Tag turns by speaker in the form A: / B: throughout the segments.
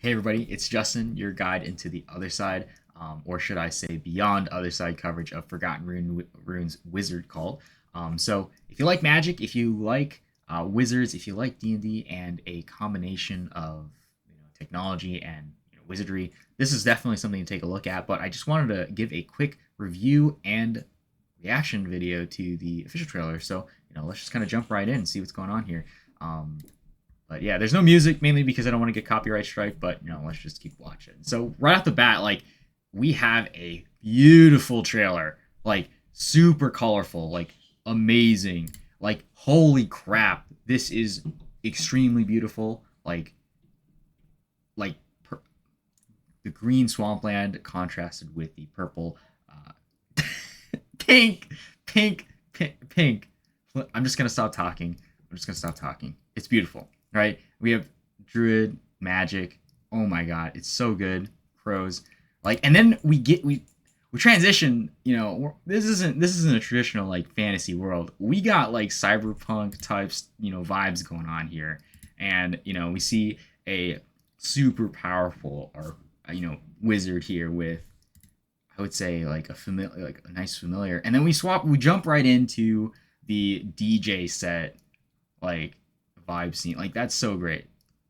A: Hey everybody, it's Justin, your guide into the other side, or should I say beyond other side coverage of Forgotten Rune's Wizard Cult. So if you like magic, if you like wizards, if you like D&D and a combination of technology and wizardry, this is definitely something to take a look at. But I just wanted to give a quick review and reaction video to the official trailer. So let's just kind of jump right in and see what's going on here. But yeah, there's no music, mainly because I don't want to get copyright strike, but let's just keep watching. So right off the bat, like, we have a beautiful trailer, like super colorful, like amazing, like holy crap, this is extremely beautiful. Like the green swampland contrasted with the purple, pink, pink. I'm just gonna stop talking. It's beautiful, right? We have druid magic. Oh my god, it's so good. Crows, like, and then we transition. This isn't a traditional like fantasy world. We got like cyberpunk types, vibes going on here, and we see a super powerful or wizard here with, I would say, like a nice familiar, and then we jump right into the DJ set, like vibe scene. Like, that's so great.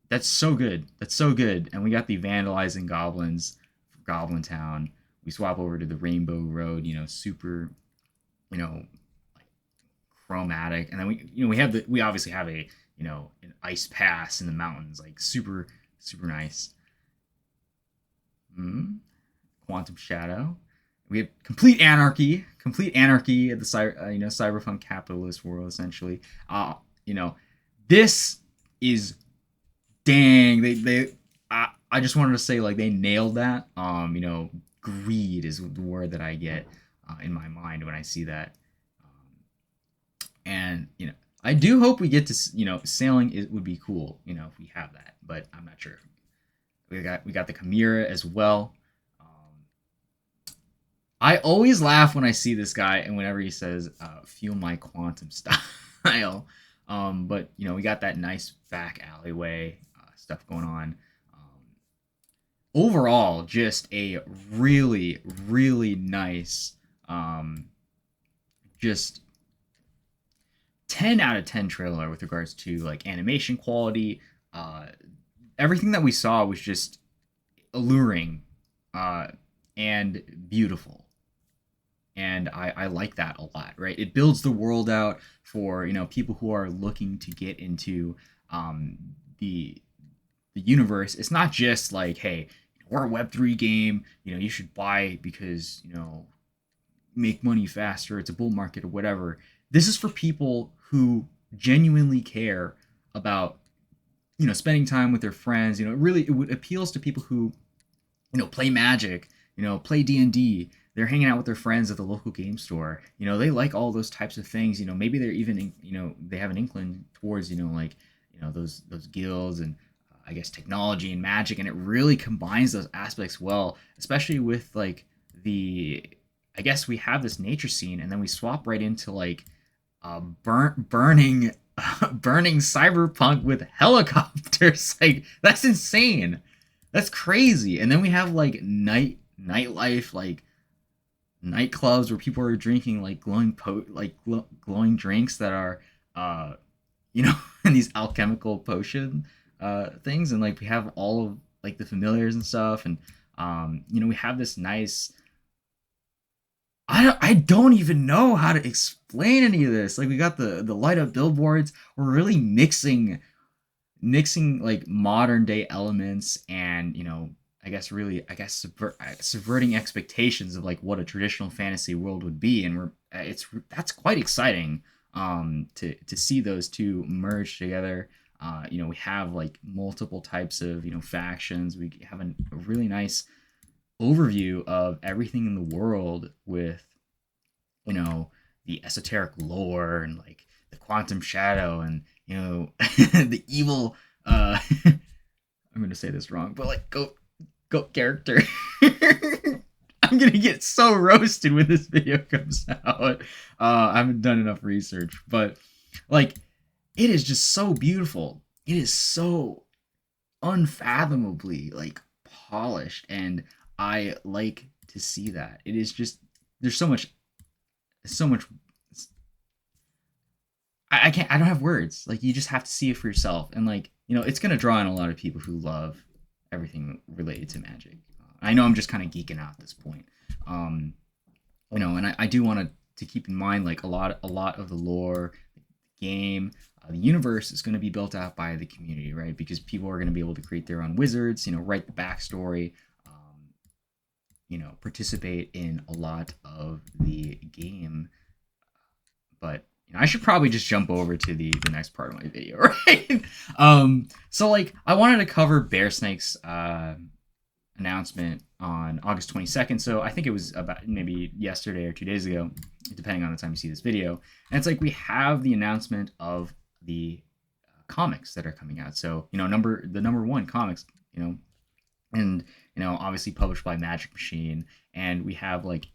A: That's so good. And we got the vandalizing goblins from Goblin Town. We swap over to the Rainbow Road, super, like chromatic. And then we obviously have a, an ice pass in the mountains, like super nice. Quantum Shadow. We have complete anarchy at the cyberpunk capitalist world, essentially. This is, dang. I just wanted to say, like, they nailed that. Greed is the word that I get in my mind when I see that. And I do hope we get to, sailing. It would be cool, if we have that, but I'm not sure. We got the Chimera as well. I always laugh when I see this guy and whenever he says, "Feel my quantum style." But we got that nice back alleyway stuff going on. Overall, just a really nice, just 10 out of 10 trailer with regards to like animation quality. Everything that we saw was just alluring and beautiful. And I like that a lot, right? It builds the world out for people who are looking to get into the universe. It's not just like, hey, we're a Web3 game, you should buy because make money faster. It's a bull market or whatever. This is for people who genuinely care about spending time with their friends. It appeals to people who play Magic, play D&D. They're hanging out with their friends at the local game store. They like all those types of things. Maybe they're even, they have an inkling towards, those guilds and I guess technology and magic, and it really combines those aspects well, especially with like I guess we have this nature scene, and then we swap right into like burning cyberpunk with helicopters. Like, that's insane. That's crazy. And then we have like nightlife, like nightclubs where people are drinking like glowing drinks that are in these alchemical potion things, and like we have all of like the familiars and stuff, and we have this nice, I don't even know how to explain any of this. Like, we got the light up billboards. We're really mixing like modern day elements and I guess subverting expectations of like what a traditional fantasy world would be, and that's quite exciting to see those two merge together. We have like multiple types of factions. We have a really nice overview of everything in the world with the esoteric lore and like the quantum shadow and the evil I'm gonna say this wrong, but like goat character. I'm gonna get so roasted when this video comes out. I haven't done enough research, but like, it is just so beautiful. It is so unfathomably like polished, and I like to see that. It is just there's so much. I can't. I don't have words. Like you just have to see it for yourself, and like it's gonna draw in a lot of people who love everything related to Magic. I know I'm just kind of geeking out at this point. Um, and I do want to keep in mind like a lot of the lore, the game, the universe is going to be built out by the community, right? Because people are going to be able to create their own wizards, write the backstory, participate in a lot of the game. But I should probably just jump over to the next part of my video, right? So like I wanted to cover Bearsnake's announcement on August 22nd. So I think it was about maybe yesterday or 2 days ago, depending on the time you see this video. And it's like we have the announcement of the comics that are coming out. So the number one comics, and obviously published by Magic Machine, and we have like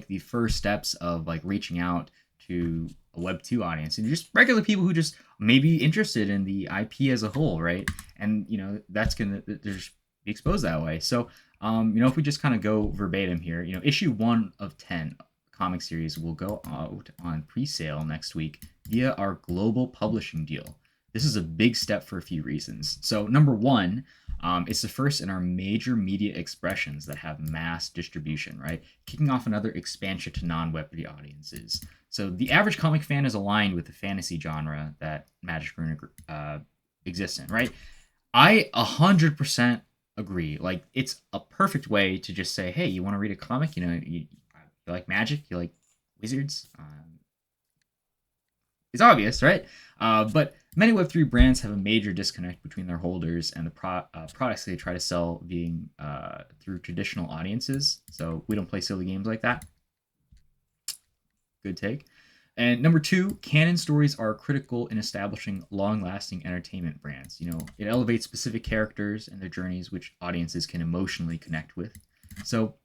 A: the first steps of like reaching out to a Web 2 audience and just regular people who just may be interested in the IP as a whole, right? And that's gonna there's be exposed that way. So if we just kind of go verbatim here, issue 1 of 10 comic series will go out on pre-sale next week via our global publishing deal. This is a big step for a few reasons. So number one, it's the first in our major media expressions that have mass distribution, right? Kicking off another expansion to non-Web3 audiences. So the average comic fan is aligned with the fantasy genre that Magic Rune exists in, right? I 100% agree. Like, it's a perfect way to just say, hey, you want to read a comic? You like Magic? You like Wizards? It's obvious, right? But many Web3 brands have a major disconnect between their holders and the products they try to sell being through traditional audiences. So we don't play silly games like that. Good take. And number two, canon stories are critical in establishing long-lasting entertainment brands. It elevates specific characters and their journeys, which audiences can emotionally connect with. So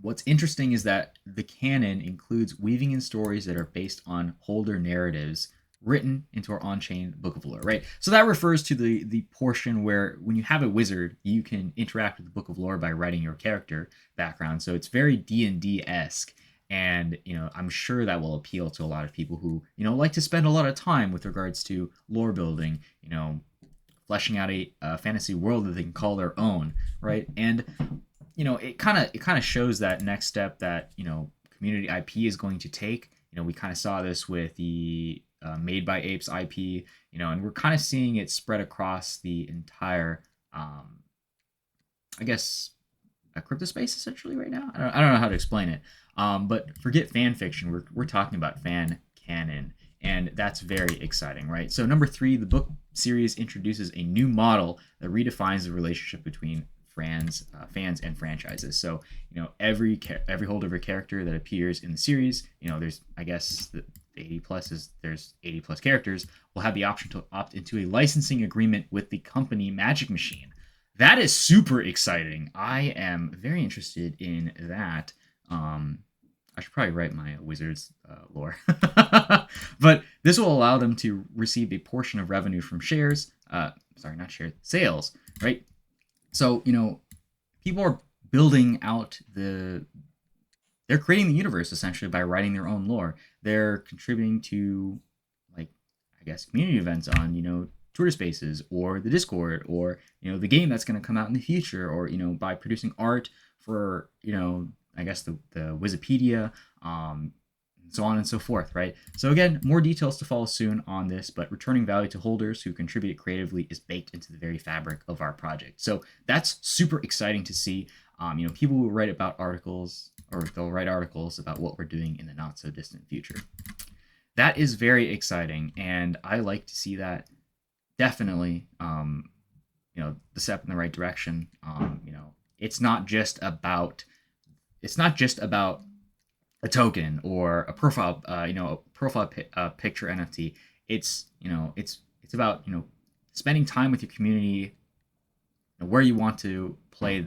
A: what's interesting is that the canon includes weaving in stories that are based on holder narratives written into our on-chain book of lore, right? So that refers to the portion where when you have a wizard, you can interact with the book of lore by writing your character background. So it's very D&D-esque. And I'm sure that will appeal to a lot of people who like to spend a lot of time with regards to lore building, fleshing out a fantasy world that they can call their own, right? And it kind of shows that next step that community IP is going to take. We kind of saw this with the Made by Apes IP, and we're kind of seeing it spread across the entire, I guess, a crypto space essentially right now. I don't know how to explain it. But forget fan fiction. We're talking about fan canon, and that's very exciting, right? So number 3, the book series introduces a new model that redefines the relationship between fans and franchises. So every holder of a character that appears in the series, there's I guess the 80 plus is there's 80 plus characters, will have the option to opt into a licensing agreement with the company Magic Machine. That is super exciting. I am very interested in that. I should probably write my Wizards lore. But this will allow them to receive a portion of revenue from shares. Sorry, not shares, sales, right? So, people are building out they're creating the universe essentially by writing their own lore. They're contributing to, like, I guess, community events on, Twitter Spaces or the Discord or, the game that's going to come out in the future, or, by producing art for, I guess the Wikipedia, and so on and so forth, right? So again, more details to follow soon on this, but returning value to holders who contribute creatively is baked into the very fabric of our project. So that's super exciting to see. People will write about articles, or they'll write articles about what we're doing in the not so distant future. That is very exciting, and I like to see that. Definitely, the step in the right direction. It's not just about a token or a profile, picture NFT. It's about spending time with your community, where you want to play,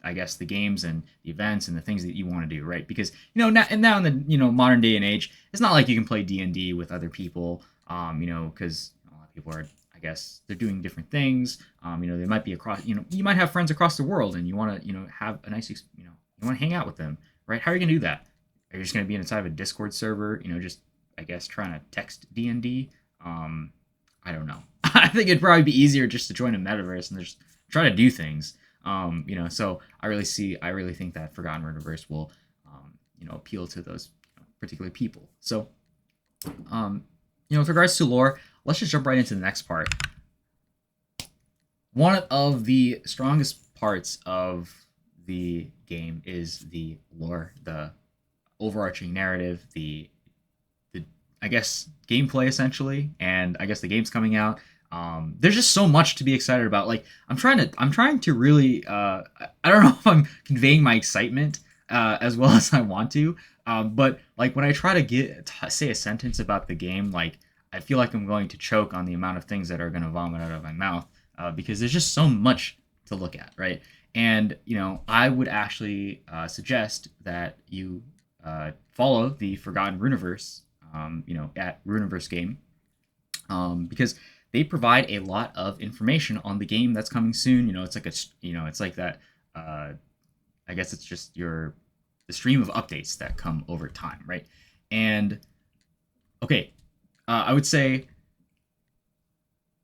A: I guess, the games and the events and the things that you want to do, right? Because now in the modern day and age, it's not like you can play D&D with other people, because a lot of people are, I guess they're doing different things. They might be across. You might have friends across the world, and you want to have a nice you want to hang out with them, right? How are you gonna do that? Are you just gonna be inside of a Discord server? Just I guess trying to text D&D. I don't know. I think it'd probably be easier just to join a metaverse and just try to do things. So I really think that Forgotten Runiverse will, appeal to those particular people. So, with regards to lore, let's just jump right into the next part. One of the strongest parts of the game is the lore, the overarching narrative, the I guess gameplay essentially, and I guess the game's coming out. There's just so much to be excited about. Like I'm trying to really I don't know if I'm conveying my excitement as well as I want to. But like when I try to say a sentence about the game, like I feel like I'm going to choke on the amount of things that are going to vomit out of my mouth because there's just so much to look at, right? And I would actually suggest that you follow the Forgotten Runiverse, at Runiverse Game, because they provide a lot of information on the game that's coming soon. It's like it's like that. I guess it's just the stream of updates that come over time, right? And okay, I would say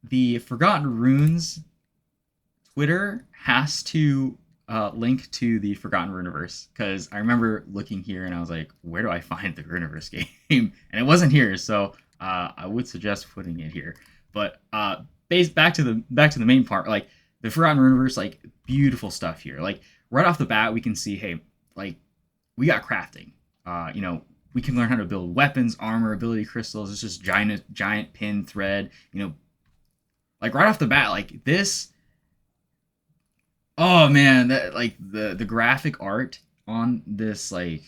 A: the Forgotten Runes Twitter has to link to the Forgotten Runiverse, because I remember looking here and I was like, where do I find the Runiverse game? And it wasn't here, so I would suggest putting it here. But back to the main part, like the Forgotten Runiverse, like beautiful stuff here. Like right off the bat, we can see, hey, like we got crafting. We can learn how to build weapons, armor, ability crystals. It's just giant pin thread. Like right off the bat, like this. Oh man, that like the graphic art on this like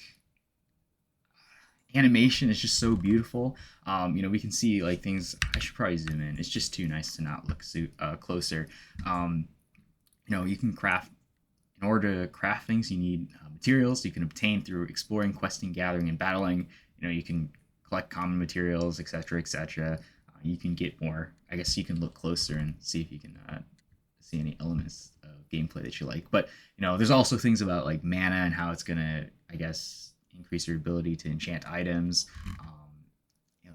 A: animation is just so beautiful. We can see like things. I should probably zoom in. It's just too nice to not look closer. You can craft. In order to craft things, you need materials you can obtain through exploring, questing, gathering, and battling. You can collect common materials, etc., etc. You can get more. I guess you can look closer and see if you can see any elements of gameplay that you like. But there's also things about like mana and how it's gonna, I guess, increase your ability to enchant items.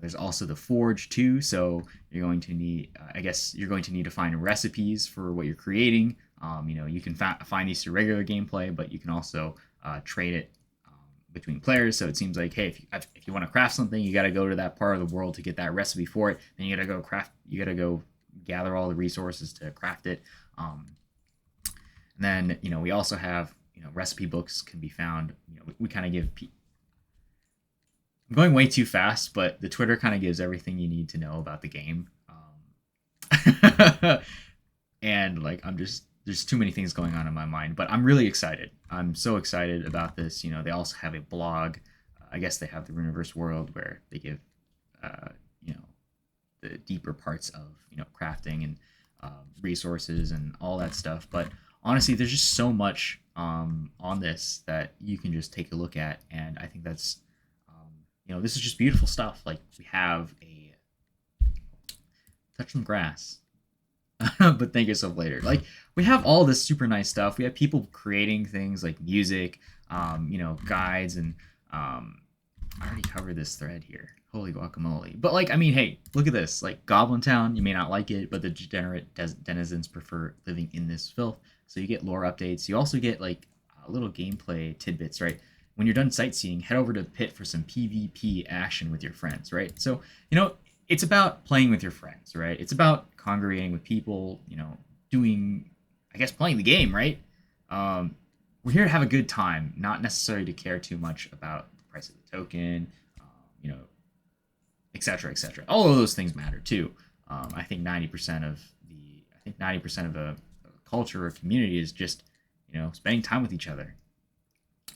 A: There's also the forge too, so you're going to need, I guess, you're going to need to find recipes for what you're creating. You can find these through regular gameplay, but you can also trade it between players. So it seems like, hey, if you want to craft something, you got to go to that part of the world to get that recipe for it. Then you got to go gather all the resources to craft it. And then we also have recipe books can be found. We kind of give. I'm going way too fast, but the Twitter kind of gives everything you need to know about the game. And like there's too many things going on in my mind, but I'm really excited. I'm so excited about this. They also have a blog. I guess they have the Runiverse world where they give, the deeper parts of crafting and resources and all that stuff. But honestly, there's just so much on this that you can just take a look at, and I think that's this is just beautiful stuff. Like we have a touch some grass. But thank yourself later. Like we have all this super nice stuff. We have people creating things like music, guides, and I already covered this thread here. Holy guacamole! But like, I mean, hey, look at this. Like Goblin Town, you may not like it, but the degenerate denizens prefer living in this filth. So you get lore updates. You also get like little gameplay tidbits, right? When you're done sightseeing, head over to the pit for some PvP action with your friends, right? So it's about playing with your friends, right? It's about congregating with people, doing, I guess, playing the game, right? We're here to have a good time, not necessarily to care too much about the price of the token, et cetera, et cetera. All of those things matter too. I think 90% of the culture or community is just, spending time with each other,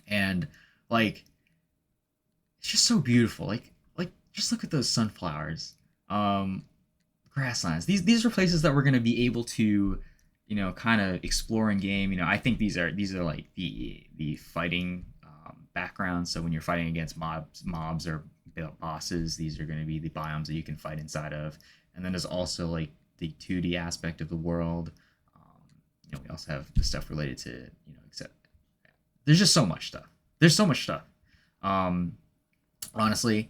A: and like, it's just so beautiful. Like just look at those sunflowers. Grasslands. These are places that we're going to be able to, kind of explore in game. I think these are like the fighting backgrounds. So when you're fighting against mobs or bosses, these are going to be the biomes that you can fight inside of. And then there's also like the 2D aspect of the world. We also have the stuff related to except there's just so much stuff. There's so much stuff, honestly,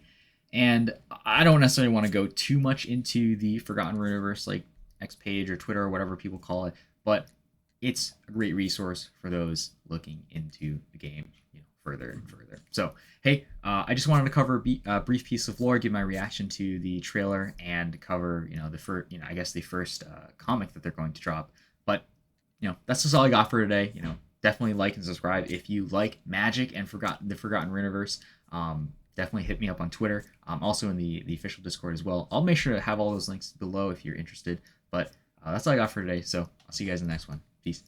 A: and I don't necessarily want to go too much into the Forgotten Runiverse, like X page or Twitter or whatever people call it, but it's a great resource for those looking into the game further and further. So hey, I just wanted to cover a brief piece of lore, give my reaction to the trailer, and cover the first I guess the first comic that they're going to drop. But that's just all I got for today. Definitely like and subscribe if you like Magic and the Forgotten Runiverse. Definitely hit me up on Twitter. Also in the official Discord as well. I'll make sure to have all those links below if you're interested. But that's all I got for today. So I'll see you guys in the next one. Peace.